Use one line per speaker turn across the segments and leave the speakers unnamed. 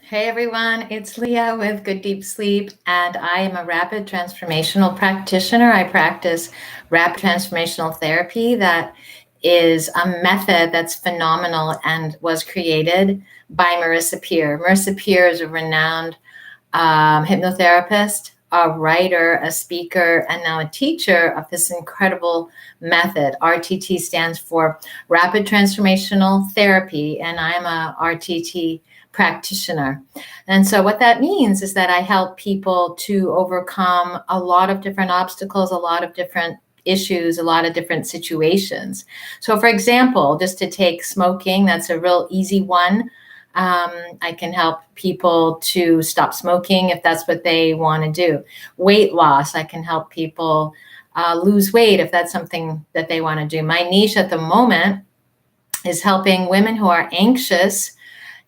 Hey everyone, it's Leah with Good Deep Sleep, and I am a rapid transformational practitioner. I practice rapid transformational therapy. That is a method that's phenomenal and was created by Marisa Peer. Marisa Peer is a renowned hypnotherapist, a writer, a speaker, and now a teacher of this incredible method. RTT stands for Rapid Transformational Therapy, and I'm a RTT practitioner. And so what that means is that I help people to overcome a lot of different obstacles, a lot of different issues, a lot of different situations. So for example, just to take smoking, that's a real easy one. I can help people to stop smoking if that's what they want to do. Weight loss, I can help people lose weight if that's something that they want to do. My niche at the moment is helping women who are anxious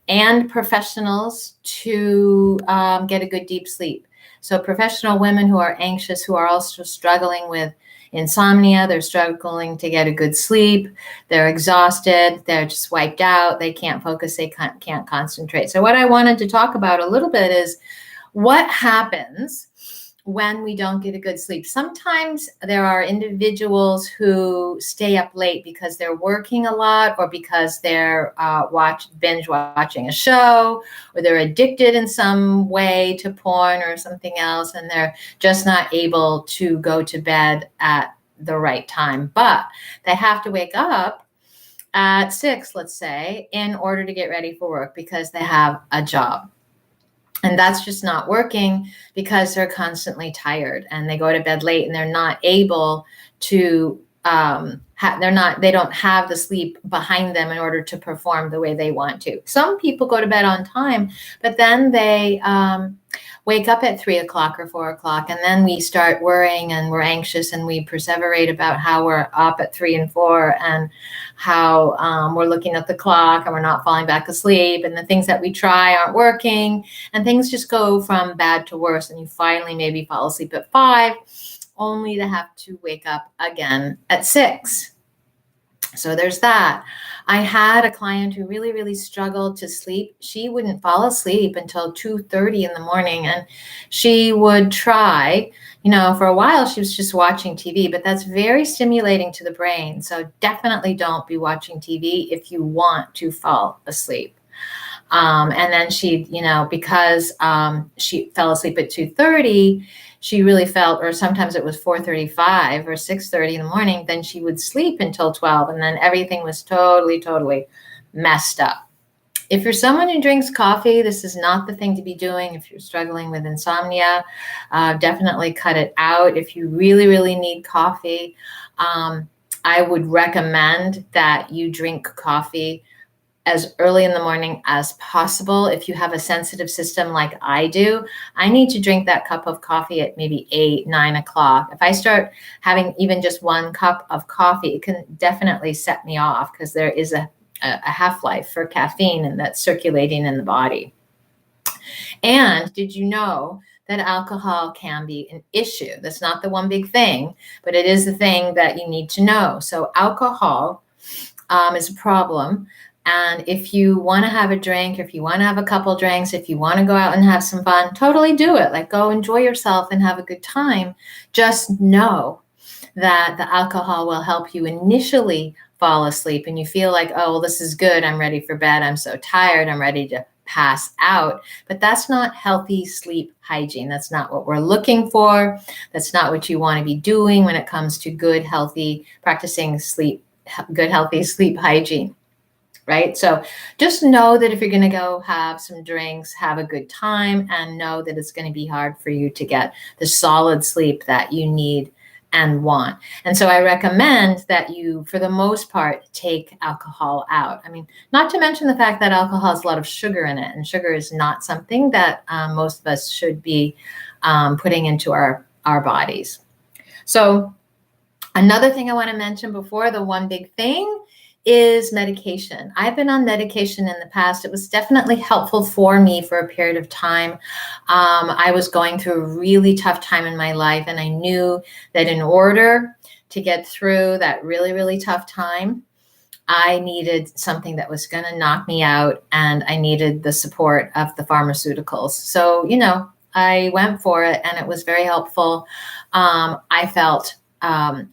and professionals to get a good deep sleep. So professional women who are anxious, who are also struggling with insomnia, they're struggling to get a good sleep, they're exhausted, they're just wiped out, they can't focus, they can't concentrate. So what I wanted to talk about a little bit is what happens when we don't get a good sleep. Sometimes there are individuals who stay up late because they're working a lot, or because they're binge watching a show, or they're addicted in some way to porn or something else, and they're just not able to go to bed at the right time. But they have to wake up at 6, let's say, in order to get ready for work because they have a job. And that's just not working because they're constantly tired and they go to bed late and they're not able to, they don't have the sleep behind them in order to perform the way they want to. Some people go to bed on time, but then they wake up at 3 o'clock or 4 o'clock, and then we start worrying and we're anxious and we perseverate about how we're up at 3 and 4 and how we're looking at the clock and we're not falling back asleep, and the things that we try aren't working, and things just go from bad to worse, and you finally maybe fall asleep at 5 only to have to wake up again at 6. So there's that. I had a client who really, really struggled to sleep. She wouldn't fall asleep until 2:30 in the morning. And she would try, for a while she was just watching TV, but that's very stimulating to the brain. So definitely don't be watching TV if you want to fall asleep. And then she, because she fell asleep at 2:30, she really felt, or sometimes it was 4:35 or 6:30 in the morning, then she would sleep until 12, and then everything was totally messed up. If you're someone who drinks coffee, this is not the thing to be doing. If you're struggling with insomnia, definitely cut it out. If you really, really need coffee, I would recommend that you drink coffee as early in the morning as possible. If you have a sensitive system like I do, I need to drink that cup of coffee at maybe 8, 9 o'clock. If I start having even just one cup of coffee, it can definitely set me off because there is a half-life for caffeine, and that's circulating in the body. And did you know that alcohol can be an issue? That's not the one big thing, but it is the thing that you need to know. So alcohol is a problem. And if you want to have a drink, if you want to have a couple drinks, if you want to go out and have some fun, totally do it. Like, go enjoy yourself and have a good time. Just know that the alcohol will help you initially fall asleep, and you feel like, oh, well, this is good. I'm ready for bed. I'm so tired. I'm ready to pass out. But that's not healthy sleep hygiene. That's not what we're looking for. That's not what you want to be doing when it comes to good, healthy, practicing sleep, good, healthy sleep hygiene. Right? So just know that if you're going to go have some drinks, have a good time, and know that it's going to be hard for you to get the solid sleep that you need and want. And so I recommend that you, for the most part, take alcohol out. I mean, not to mention the fact that alcohol has a lot of sugar in it, and sugar is not something that most of us should be putting into our bodies. So another thing I want to mention before the one big thing is medication. I've been on medication in the past. It was definitely helpful for me for a period of time. I was going through a really tough time in my life, and I knew that in order to get through that really, really tough time, I needed something that was going to knock me out, and I needed the support of the pharmaceuticals. So, I went for it, and it was very helpful. I felt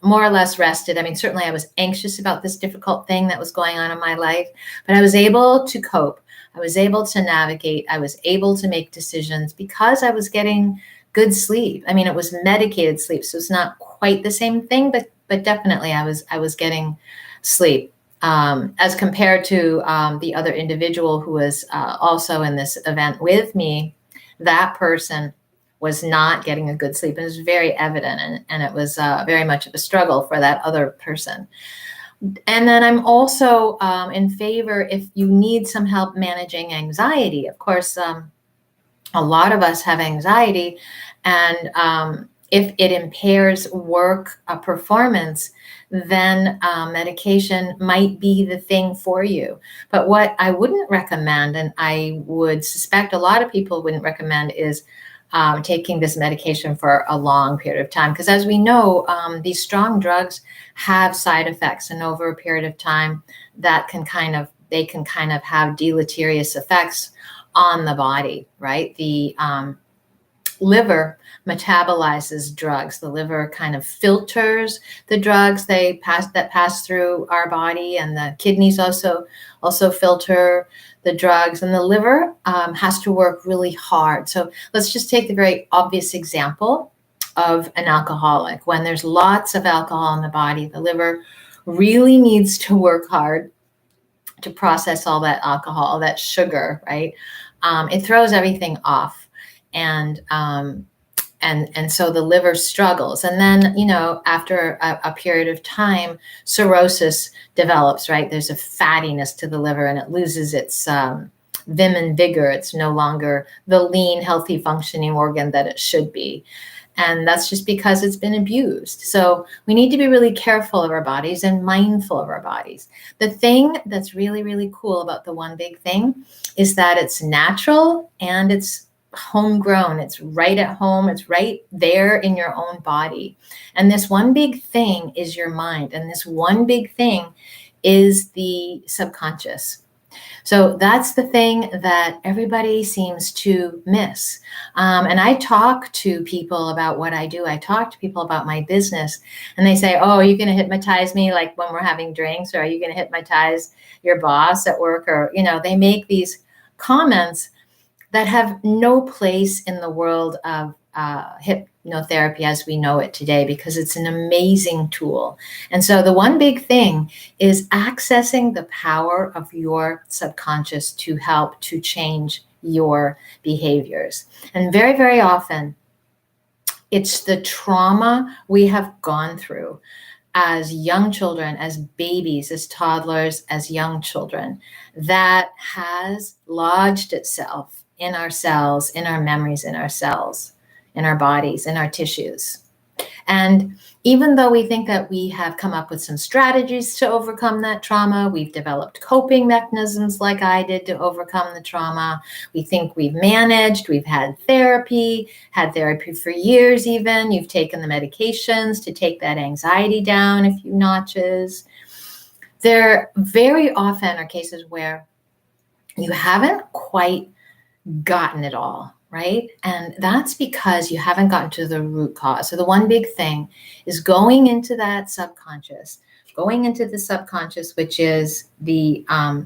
more or less rested. I mean, certainly I was anxious about this difficult thing that was going on in my life, but I was able to cope. I was able to navigate. I was able to make decisions because I was getting good sleep. I mean, it was medicated sleep, so it's not quite the same thing, but definitely I was getting sleep. As compared to the other individual who was also in this event with me, that person was not getting a good sleep. It was very evident, and it was very much of a struggle for that other person. And then I'm also in favor if you need some help managing anxiety. Of course, a lot of us have anxiety, and if it impairs work performance, then medication might be the thing for you. But what I wouldn't recommend, and I would suspect a lot of people wouldn't recommend, is taking this medication for a long period of time. Because as we know, these strong drugs have side effects, and over a period of time, that can kind of have deleterious effects on the body, right? The liver metabolizes drugs. The liver kind of filters the drugs that pass through our body, and the kidneys also filter the drugs. And the liver has to work really hard. So let's just take the very obvious example of an alcoholic. When there's lots of alcohol in the body, the liver really needs to work hard to process all that alcohol, all that sugar, right? It throws everything off, and so the liver struggles. And then, after a period of time, cirrhosis develops, right? There's a fattiness to the liver, and it loses its vim and vigor. It's no longer the lean, healthy, functioning organ that it should be. And that's just because it's been abused. So we need to be really careful of our bodies and mindful of our bodies. The thing that's really, really cool about the One Big Thing is that it's natural and it's homegrown. It's right at home. It's right there in your own body. And this one big thing is your mind. And this one big thing is the subconscious. So that's the thing that everybody seems to miss. And I talk to people about what I do. I talk to people about my business, and they say, oh, are you going to hypnotize me like when we're having drinks? Or are you going to hypnotize your boss at work? Or, they make these comments that have no place in the world of hypnotherapy as we know it today, because it's an amazing tool. And so the one big thing is accessing the power of your subconscious to help to change your behaviors. And very, very often, it's the trauma we have gone through as young children, as babies, as toddlers, as young children, that has lodged itself in our cells, in our memories, in our cells, in our bodies, in our tissues. And even though we think that we have come up with some strategies to overcome that trauma, we've developed coping mechanisms like I did to overcome the trauma. We think we've managed, we've had therapy for years even. You've taken the medications to take that anxiety down a few notches. There very often are cases where you haven't quite gotten it all, right? And that's because you haven't gotten to the root cause. So the one big thing is going into that subconscious, which is a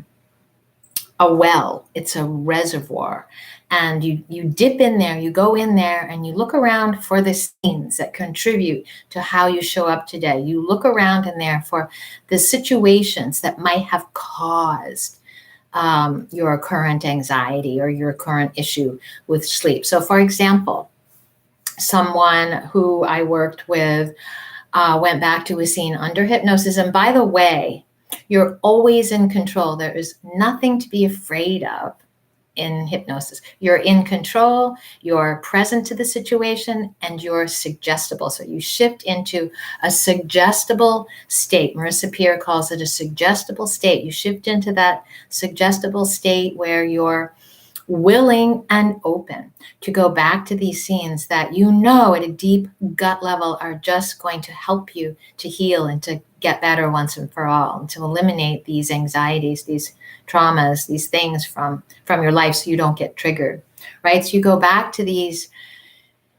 well, it's a reservoir. And you dip in there, you go in there, and you look around for the scenes that contribute to how you show up today. You look around in there for the situations that might have caused your current anxiety or your current issue with sleep. So for example, someone who I worked with went back to a scene under hypnosis. And by the way, you're always in control. There is nothing to be afraid of in hypnosis. You're in control, you're present to the situation, and you're suggestible. So you shift into a suggestible state. Marisa Peer calls it a suggestible state. You shift into that suggestible state where you're willing and open to go back to these scenes that at a deep gut level are just going to help you to heal and to get better once and for all, and to eliminate these anxieties, these traumas, these things from your life so you don't get triggered, right? So you go back to these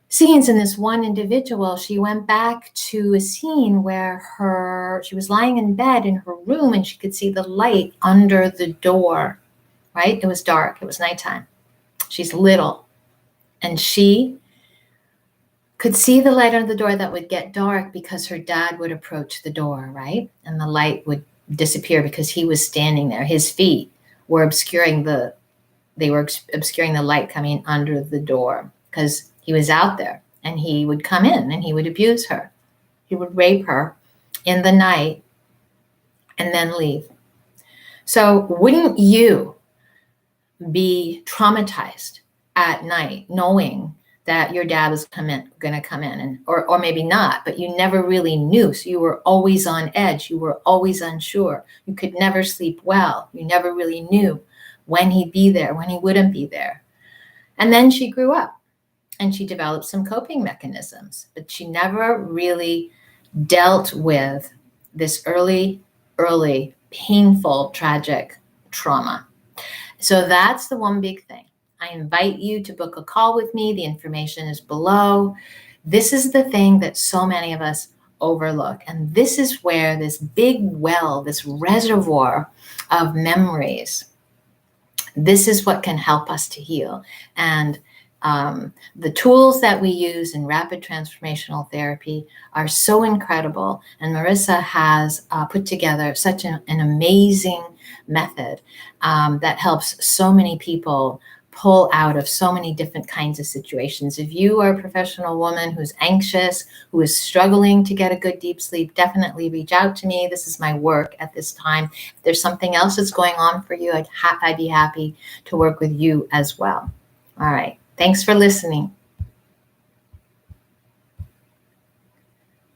scenes, and this one individual, she went back to a scene where she was lying in bed in her room and she could see the light under the door, right? It was dark. It was nighttime. She's little, and she could see the light under the door that would get dark because her dad would approach the door, right? And the light would disappear because he was standing there. His feet were obscuring the light coming under the door because he was out there, and he would come in and he would abuse her. He would rape her in the night and then leave. So wouldn't you be traumatized at night knowing that your dad was going to come in, and or maybe not, but you never really knew. So you were always on edge. You were always unsure. You could never sleep well. You never really knew when he'd be there, when he wouldn't be there. And then she grew up and she developed some coping mechanisms, but she never really dealt with this early, painful, tragic trauma. So that's the one big thing. I invite you to book a call with me. The information is below. This is the thing that so many of us overlook. And this is where this big well, this reservoir of memories, this is what can help us to heal. And the tools that we use in rapid transformational therapy are so incredible. And Marisa has put together such an amazing method that helps so many people pull out of so many different kinds of situations. If you are a professional woman who's anxious, who is struggling to get a good deep sleep, definitely reach out to me. This is my work at this time. If there's something else that's going on for you, I'd be happy to work with you as well. All right. Thanks for listening.